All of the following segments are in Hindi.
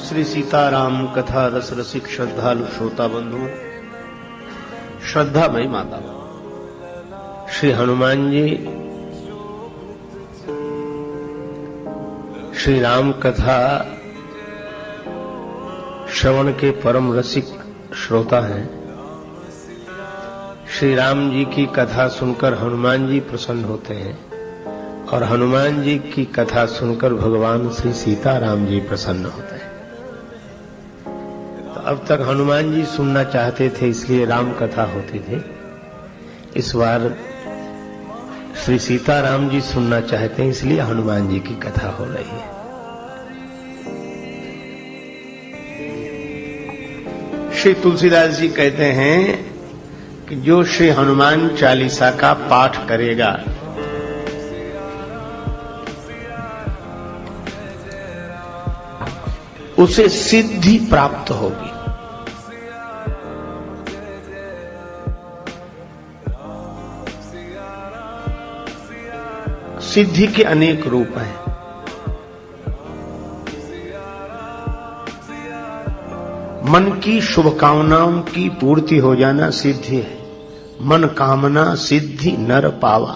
श्री सीताराम कथा रस रसिक श्रद्धालु श्रोता बंधु, श्रद्धामयी माता, श्री हनुमान जी श्री राम कथा श्रवण के परम रसिक श्रोता हैं। श्री राम जी की कथा सुनकर हनुमान जी प्रसन्न होते हैं और हनुमान जी की कथा सुनकर भगवान श्री सीताराम जी प्रसन्न होते हैं। तो अब तक हनुमान जी सुनना चाहते थे, इसलिए राम कथा होती थी। इस बार श्री सीताराम जी सुनना चाहते हैं, इसलिए हनुमान जी की कथा हो रही है। श्री तुलसीदास जी कहते हैं कि जो श्री हनुमान चालीसा का पाठ करेगा उसे सिद्धि प्राप्त होगी। सिद्धि के अनेक रूप हैं। मन की शुभकामनाओं की पूर्ति हो जाना सिद्धि है। मन कामना सिद्धि नर पावा।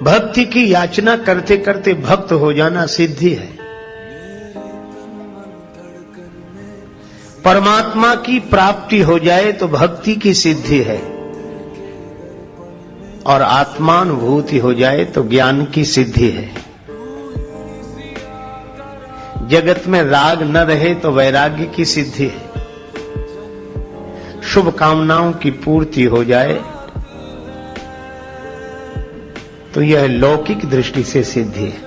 भक्ति की याचना करते करते भक्त हो जाना सिद्धि है। परमात्मा की प्राप्ति हो जाए तो भक्ति की सिद्धि है, और आत्मानुभूति हो जाए तो ज्ञान की सिद्धि है। जगत में राग न रहे तो वैराग्य की सिद्धि है। शुभ कामनाओं की पूर्ति हो जाए तो यह लौकिक दृष्टि से सिद्धि है।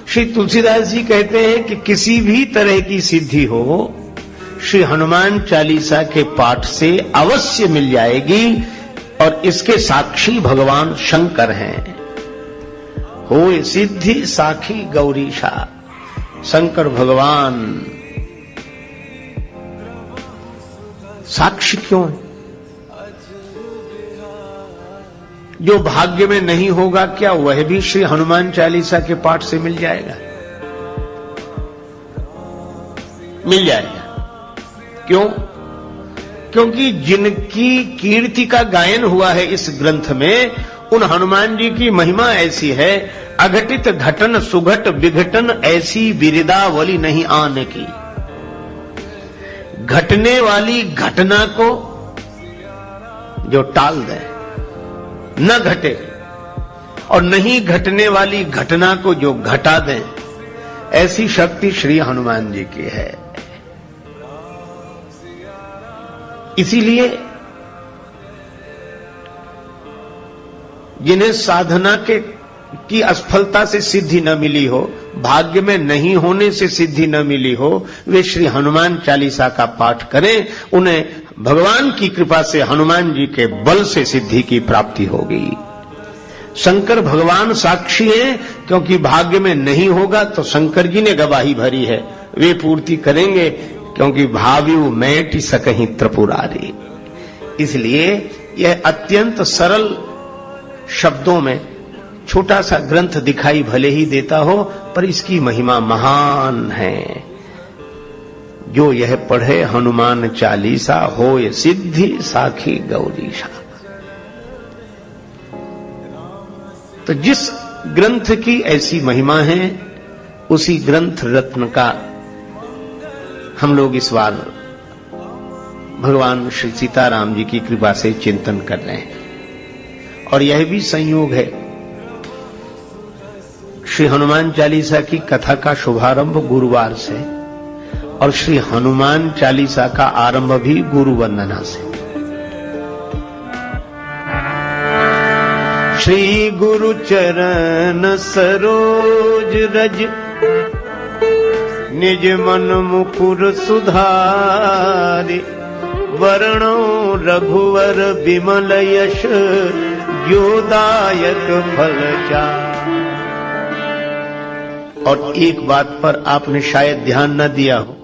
श्री तुलसीदास जी कहते हैं कि किसी भी तरह की सिद्धि हो, श्री हनुमान चालीसा के पाठ से अवश्य मिल जाएगी, और इसके साक्षी भगवान शंकर हैं। होए सिद्धि साखी गौरीशा। शंकर भगवान साक्षी क्यों है? जो भाग्य में नहीं होगा क्या वह भी श्री हनुमान चालीसा के पाठ से मिल जाएगा? मिल जाएगा। क्यों? क्योंकि जिनकी कीर्ति का गायन हुआ है इस ग्रंथ में, उन हनुमान जी की महिमा ऐसी है, अघटित घटन सुघट विघटन ऐसी बिरदावली नहीं आने की। घटने वाली घटना को जो टाल दे, न घटे, और नहीं घटने वाली घटना को जो घटा दें, ऐसी शक्ति श्री हनुमान जी की है। इसीलिए जिन्हें साधना की असफलता से सिद्धि न मिली हो, भाग्य में नहीं होने से सिद्धि न मिली हो, वे श्री हनुमान चालीसा का पाठ करें। उन्हें भगवान की कृपा से, हनुमान जी के बल से सिद्धि की प्राप्ति होगी। शंकर भगवान साक्षी हैं, क्योंकि भाग्य में नहीं होगा तो शंकर जी ने गवाही भरी है, वे पूर्ति करेंगे, क्योंकि भाव्यु मैटि सकहि त्रिपुरारी। इसलिए यह अत्यंत सरल शब्दों में छोटा सा ग्रंथ दिखाई भले ही देता हो, पर इसकी महिमा महान है। जो यह पढ़े हनुमान चालीसा, होए सिद्धि साखी गौरीशा। तो जिस ग्रंथ की ऐसी महिमा है, उसी ग्रंथ रत्न का हम लोग इस बार भगवान श्री सीताराम जी की कृपा से चिंतन कर रहे हैं। और यह भी संयोग है, श्री हनुमान चालीसा की कथा का शुभारंभ गुरुवार से, और श्री हनुमान चालीसा का आरंभ भी गुरु वंदना से। श्री गुरु चरण सरोज रज, निज मन मुकुर सुधारि, वरणो रघुवर विमल यश, योदायक फल चारि। और एक बात पर आपने शायद ध्यान न दिया हो,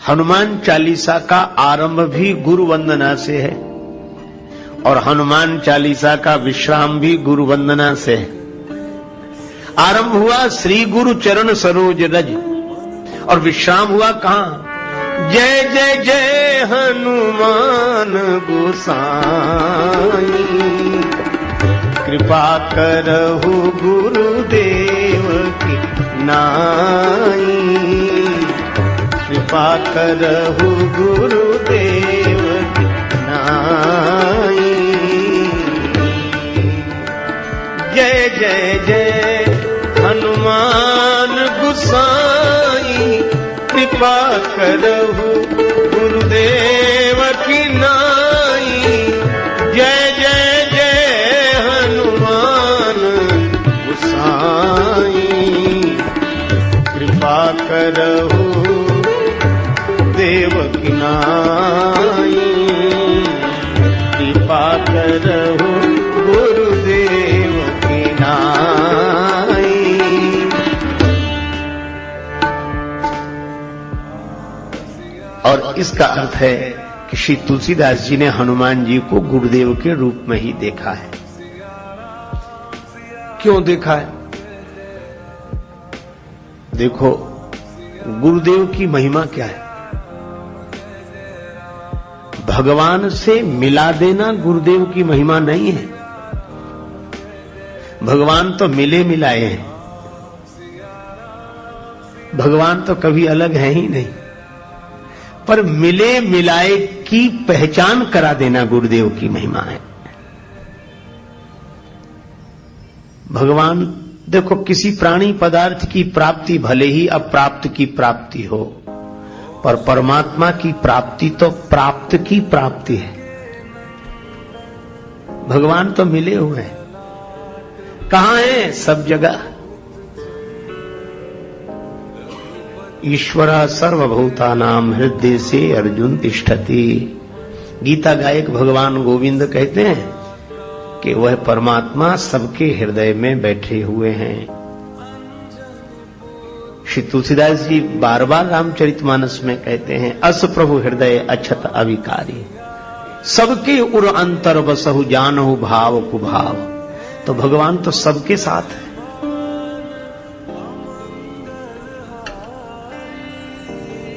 हनुमान चालीसा का आरंभ भी गुरु वंदना से है, और हनुमान चालीसा का विश्राम भी गुरु वंदना से है। आरंभ हुआ श्री गुरु चरण सरोज रज और विश्राम हुआ कहां? जय जय जय हनुमान गोसाई, कृपा करहु गुरुदेव की नाई, कृपा करहु गुरुदेव की नाई। जय जय जय हनुमान गोसाई, कृपा करहु गुरुदेव की नाई। जय जय जय हनुमान गोसाई, कृपा करहु देव की नाई, कृपा करहु गुरुदेव की नाई। और इसका अर्थ है कि श्री तुलसीदास जी ने हनुमान जी को गुरुदेव के रूप में ही देखा है। क्यों देखा है? देखो, गुरुदेव की महिमा क्या है? भगवान से मिला देना गुरुदेव की महिमा नहीं है। भगवान तो मिले मिलाए हैं, भगवान तो कभी अलग है ही नहीं, पर मिले मिलाए की पहचान करा देना गुरुदेव की महिमा है। भगवान देखो, किसी प्राणी पदार्थ की प्राप्ति भले ही अप्राप्त की प्राप्ति हो, पर परमात्मा की प्राप्ति तो प्राप्त की प्राप्ति है। भगवान तो मिले हुए हैं। कहां है? सब जगह। ईश्वर सर्वभूतानां हृदय से अर्जुन तिष्ठति। गीता गायक भगवान गोविंद कहते हैं कि वह परमात्मा सबके हृदय में बैठे हुए हैं। श्री तुलसीदास जी बार बार रामचरितमानस में कहते हैं, अस प्रभु हृदय अछत अविकारी, सबके उर अंतर बसहु जानहु भाव कुभाव। तो भगवान तो सबके साथ है।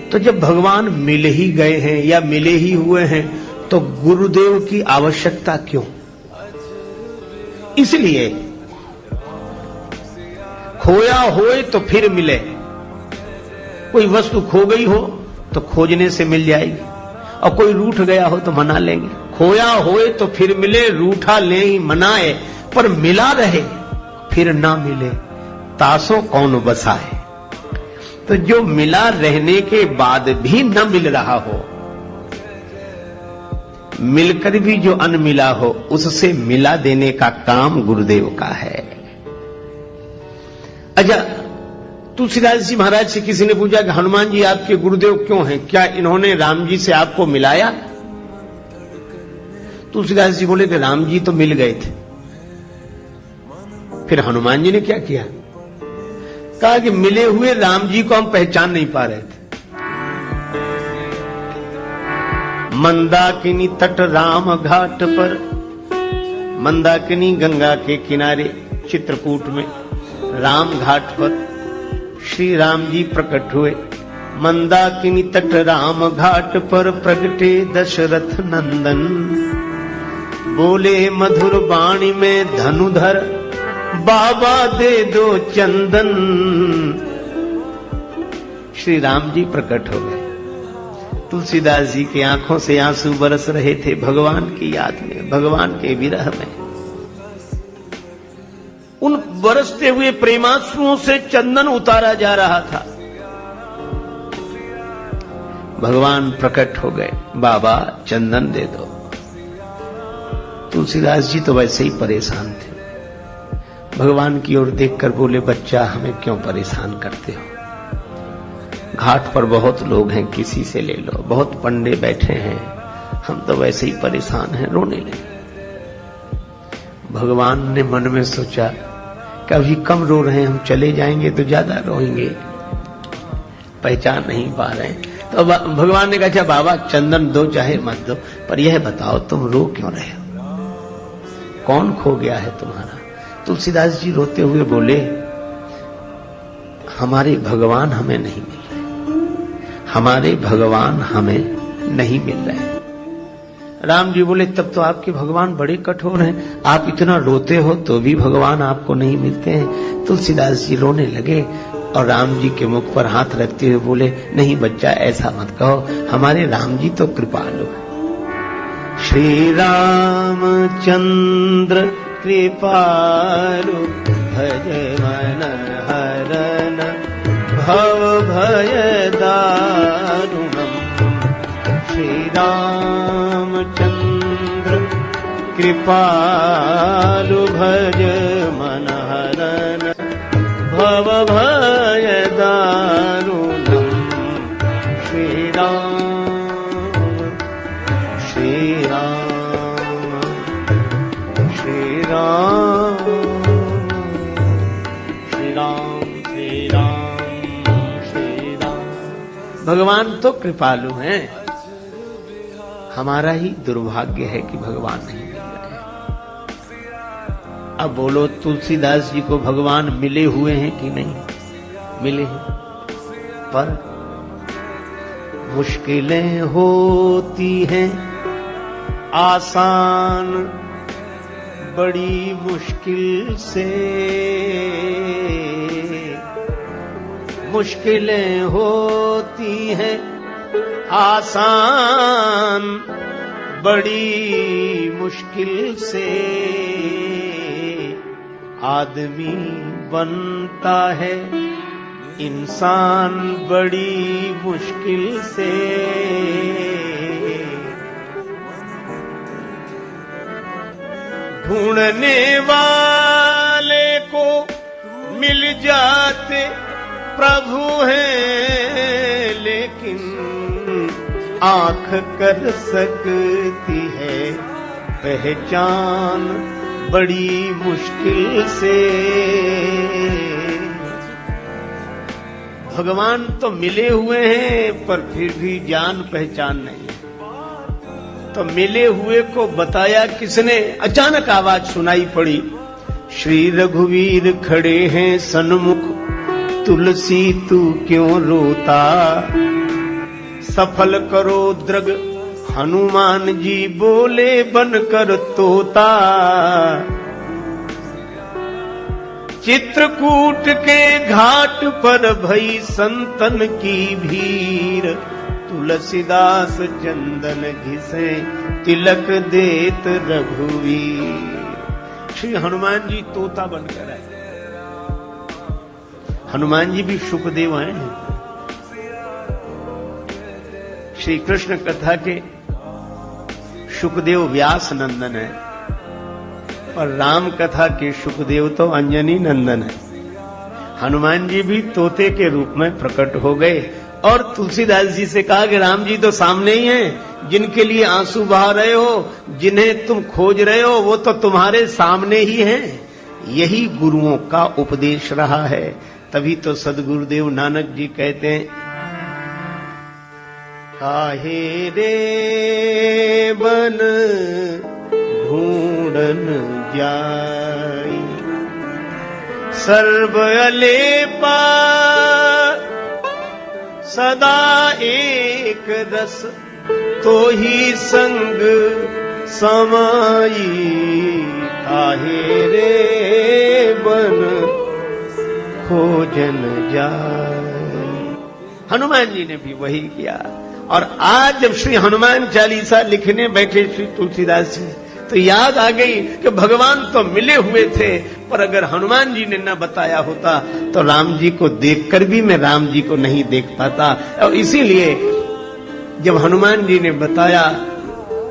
तो जब भगवान मिल ही गए हैं या मिले ही हुए हैं, तो गुरुदेव की आवश्यकता क्यों? इसलिए खोया होए तो फिर मिले। कोई वस्तु खो गई हो तो खोजने से मिल जाएगी, और कोई रूठ गया हो तो मना लेंगे। खोया होए तो फिर मिले, रूठा ले ही मनाए, पर मिला रहे फिर ना मिले, तासो कौन बसाए। तो जो मिला रहने के बाद भी न मिल रहा हो, मिलकर भी जो अनमिला हो, उससे मिला देने का काम गुरुदेव का है। अच्छा, तुलसीदास जी महाराज से किसी ने पूछा कि हनुमान जी आपके गुरुदेव क्यों हैं? क्या इन्होंने राम जी से आपको मिलाया? तुलसीदास जी बोले कि राम जी तो मिल गए थे, फिर हनुमान जी ने क्या किया? कहा कि मिले हुए राम जी को हम पहचान नहीं पा रहे थे। मंदाकिनी तट राम घाट पर, मंदाकिनी गंगा के किनारे चित्रकूट में राम घाट पर श्री राम जी प्रकट हुए। मंदाकिनी तट राम घाट पर प्रगटे दशरथ नंदन, बोले मधुर वाणी में धनुधर, बाबा दे दो चंदन। श्री राम जी प्रकट हो गए। तुलसीदास जी की आंखों से आंसू बरस रहे थे भगवान की याद में, भगवान के विरह में। उन बरसते हुए प्रेमाश्रुओं से चंदन उतारा जा रहा था। भगवान प्रकट हो गए, बाबा चंदन दे दो। तुलसीदास जी तो वैसे ही परेशान थे। भगवान की ओर देखकर बोले, बच्चा हमें क्यों परेशान करते हो? घाट पर बहुत लोग हैं, किसी से ले लो। बहुत पंडे बैठे हैं, हम तो वैसे ही परेशान हैं, रोने लगे। भगवान ने मन में सोचा कि अभी कम रो रहे हैं, हम चले जाएंगे तो ज्यादा रोएंगे, पहचान नहीं पा रहे हैं। तो भगवान ने कहा, अच्छा बाबा चंदन दो चाहे मत दो, पर यह बताओ तुम रो क्यों रहे हो? कौन खो गया है तुम्हारा? तुलसीदास जी रोते हुए बोले, हमारे भगवान हमें नहीं मिल रहे, हमारे भगवान हमें नहीं मिल रहे। राम जी बोले तब तो आपके भगवान बड़े कठोर हैं, आप इतना रोते हो तो भी भगवान आपको नहीं मिलते हैं। तुलसीदास जी रोने लगे और राम जी के मुख पर हाथ रखते हुए बोले, नहीं बच्चा ऐसा मत कहो, हमारे राम जी तो कृपालु है। श्री रामचंद्र कृपालु भज मन हरन भव भय दारुणम। श्री रामचंद्र कृपालु भज मन हरन भव भय दारुणम। श्री राम श्री राम श्री राम श्री राम श्री राम श्री राम। भगवान तो कृपालु हैं, हमारा ही दुर्भाग्य है कि भगवान नहीं मिल रहे। अब बोलो तुलसीदास जी को भगवान मिले हुए हैं कि नहीं मिले हैं? पर मुश्किलें होती हैं आसान बड़ी मुश्किल से, मुश्किलें होती हैं आसान बड़ी मुश्किल से। आदमी बनता है इंसान बड़ी मुश्किल से। ढूंढने वाले को मिल जाते प्रभु हैं, लेकिन आंख कर सकती है पहचान बड़ी मुश्किल से। भगवान तो मिले हुए हैं पर फिर भी जान पहचान नहीं है। तो मिले हुए को बताया किसने? अचानक आवाज सुनाई पड़ी, श्री रघुवीर खड़े हैं सन्मुख, तुलसी तू क्यों रोता, सफल करो द्रग। हनुमान जी बोले बनकर तोता, चित्रकूट के घाट पर भई संतन की भीड़, तुलसीदास चंदन घिसे तिलक देत रघुवीर। श्री हनुमान जी तोता बनकर आए। हनुमान जी भी सुखदेव हैं। श्री कृष्ण कथा के सुखदेव व्यास नंदन है और राम कथा के सुखदेव तो अंजनी नंदन है। हनुमान जी भी तोते के रूप में प्रकट हो गए और तुलसीदास जी से कहा कि राम जी तो सामने ही हैं, जिनके लिए आंसू बहा रहे हो, जिन्हें तुम खोज रहे हो, वो तो तुम्हारे सामने ही हैं। यही गुरुओं का उपदेश रहा है। तभी तो सदगुरुदेव नानक जी कहते हैं, काहे रे बन ढूंढन जाई, सर्व अलेपा सदा एक रस, तो ही संग समाई। काहे रे बन खोजन जाए। हनुमान जी ने भी वही किया। और आज जब श्री हनुमान चालीसा लिखने बैठे श्री तुलसीदास जी, तो याद आ गई कि भगवान तो मिले हुए थे, पर अगर हनुमान जी ने न बताया होता तो राम जी को देखकर भी मैं राम जी को नहीं देख पाता। और इसीलिए जब हनुमान जी ने बताया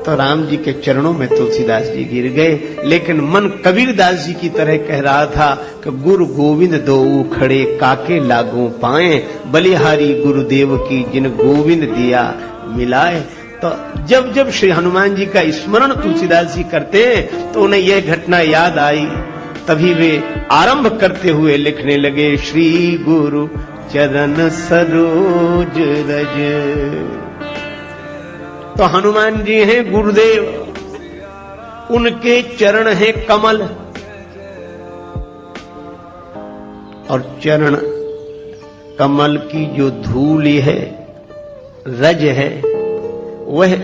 तो राम जी के चरणों में तुलसीदास जी गिर गए। लेकिन मन कबीरदास जी की तरह कह रहा था कि गुरु गोविंद दोऊ खड़े काके लागू पाए, बलिहारी गुरुदेव की जिन गोविंद दिया मिलाए। तो जब जब श्री हनुमान जी का स्मरण तुलसीदास जी करते हैं तो उन्हें यह घटना याद आई। तभी वे आरंभ करते हुए लिखने लगे, श्री गुरु चरण सरोज रज। तो हनुमान जी हैं गुरुदेव, उनके चरण हैं कमल, और चरण कमल की जो धूल है, रज है, वह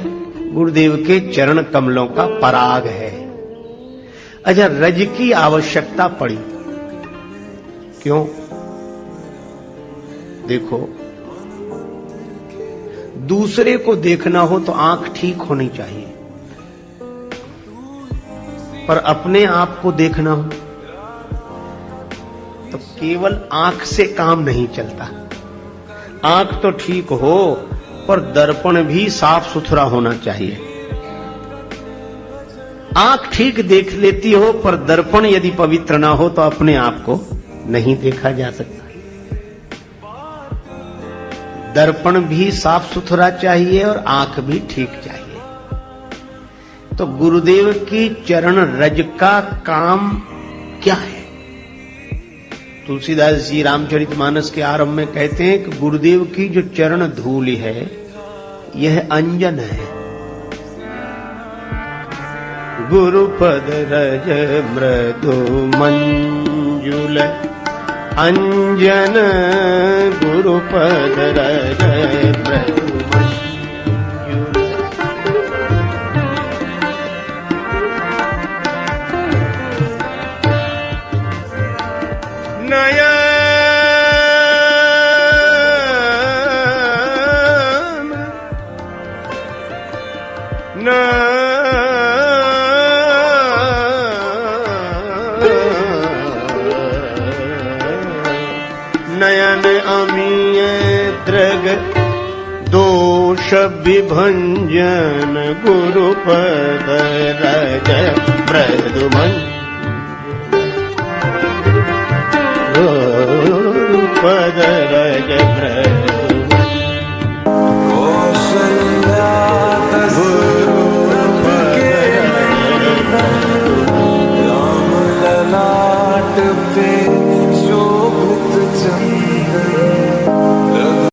गुरुदेव के चरण कमलों का पराग है। अच्छा, रज की आवश्यकता पड़ी क्यों? देखो, दूसरे को देखना हो तो आंख ठीक होनी चाहिए, पर अपने आप को देखना हो तो केवल आंख से काम नहीं चलता। आंख तो ठीक हो पर दर्पण भी साफ सुथरा होना चाहिए। आंख ठीक देख लेती हो पर दर्पण यदि पवित्र ना हो तो अपने आप को नहीं देखा जा सकता। दर्पण भी साफ सुथरा चाहिए और आंख भी ठीक चाहिए। तो गुरुदेव की चरण रज का काम क्या है? तुलसीदास जी रामचरितमानस के आरंभ में कहते हैं कि गुरुदेव की जो चरण धूल है यह अंजन है। गुरुपद रज मृदु मंजुल अंजन, गुरुपद रज मृदु मंजुल। नयन नयन अमीय दृग दोष विभंजन, गुरुपद रज मृदु मंजुल, गुरुपद रज मृदु